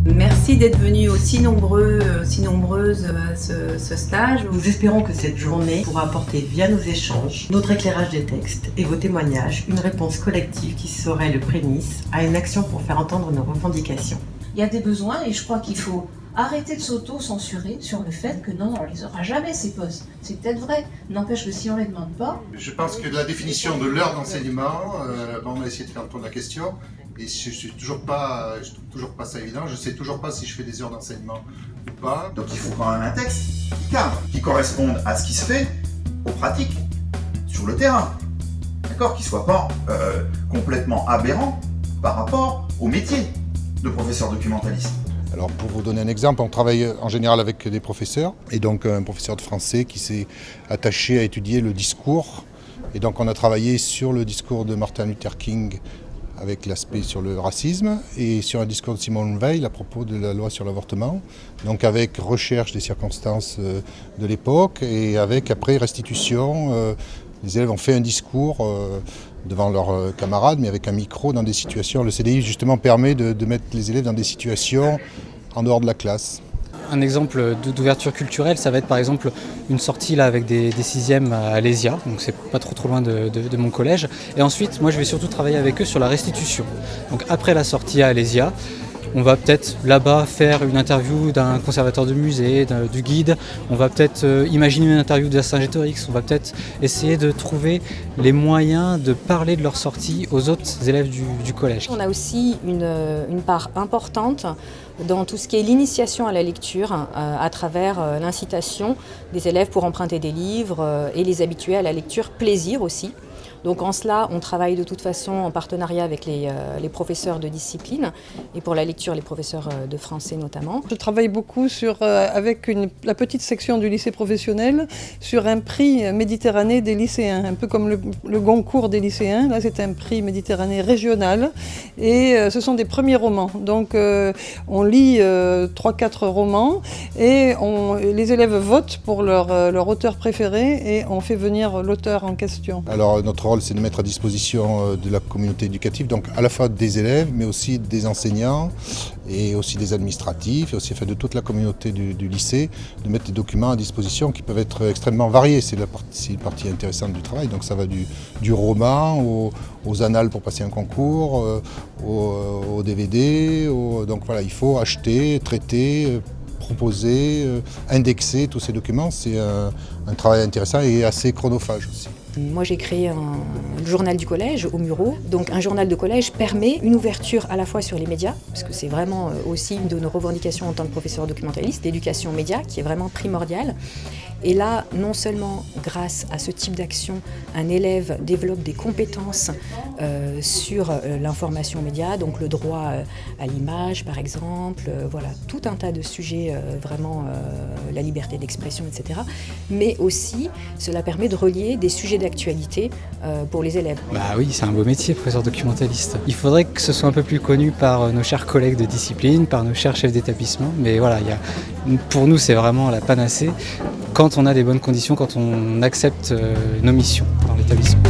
Merci d'être venus aussi nombreux, aussi nombreuses à ce stage. Nous espérons que cette journée pourra apporter via nos échanges, notre éclairage des textes et vos témoignages, une réponse collective qui serait le prémisse à une action pour faire entendre nos revendications. Il y a des besoins et je crois qu'il faut arrêter de s'auto-censurer sur le fait que non, on ne les aura jamais ces postes. C'est peut-être vrai, n'empêche que si on ne les demande pas... Je pense que la définition de l'heure d'enseignement, on va essayer de faire tourner la question, et je ne trouve toujours pas ça évident, je ne sais toujours pas si je fais des heures d'enseignement ou pas. Donc il faut quand même un texte qui cadre, qui corresponde à ce qui se fait, aux pratiques, sur le terrain. D'accord, qui ne soit pas complètement aberrant par rapport au métier de professeur documentaliste. Alors pour vous donner un exemple, on travaille en général avec des professeurs, et donc un professeur de français qui s'est attaché à étudier le discours. Et donc on a travaillé sur le discours de Martin Luther King avec l'aspect sur le racisme et sur un discours de Simone Veil à propos de la loi sur l'avortement. Donc avec recherche des circonstances de l'époque et avec après restitution. Les élèves ont fait un discours devant leurs camarades, mais avec un micro dans des situations. Le CDI justement permet de mettre les élèves dans des situations en dehors de la classe. Un exemple d'ouverture culturelle, ça va être par exemple une sortie là, avec des sixièmes à Alésia, donc c'est pas trop loin de mon collège. Et ensuite, moi je vais surtout travailler avec eux sur la restitution. Donc après la sortie à Alésia, on va peut-être là-bas faire une interview d'un conservateur de musée, du guide. On va peut-être imaginer une interview de Vercingétorix. On va peut-être essayer de trouver les moyens de parler de leur sortie aux autres élèves du collège. On a aussi une part importante dans tout ce qui est l'initiation à la lecture à travers l'incitation des élèves pour emprunter des livres et les habituer à la lecture plaisir aussi. Donc en cela, on travaille de toute façon en partenariat avec les professeurs de discipline et pour la lecture, les professeurs de français notamment. Je travaille beaucoup avec la petite section du lycée professionnel sur un prix Méditerranée des lycéens, un peu comme le Goncourt des lycéens. Là, c'est un prix Méditerranée régional et ce sont des premiers romans. Donc on lit 3-4 romans et les élèves votent pour leur auteur préféré et on fait venir l'auteur en question. Alors notre rôle, c'est de mettre à disposition de la communauté éducative, donc à la fois des élèves, mais aussi des enseignants et aussi des administratifs, et aussi de toute la communauté du lycée, de mettre des documents à disposition qui peuvent être extrêmement variés. C'est une partie intéressante du travail, donc ça va du roman aux annales pour passer un concours, aux DVD, donc voilà, il faut acheter, traiter, proposer, indexer tous ces documents. C'est un travail intéressant et assez chronophage aussi. Moi j'ai créé un journal du collège au Murau. Donc un journal de collège permet une ouverture à la fois sur les médias, parce que c'est vraiment aussi une de nos revendications en tant que professeur documentaliste, l'éducation aux médias qui est vraiment primordiale. Et là, non seulement grâce à ce type d'action, un élève développe des compétences sur l'information média, donc le droit à l'image par exemple, voilà, tout un tas de sujets, vraiment la liberté d'expression, etc. Mais aussi, cela permet de relier des sujets d'actualité pour les élèves. Bah oui, c'est un beau métier, professeur documentaliste. Il faudrait que ce soit un peu plus connu par nos chers collègues de discipline, par nos chers chefs d'établissement, mais voilà, pour nous c'est vraiment la panacée quand on a des bonnes conditions, quand on accepte nos missions dans l'établissement.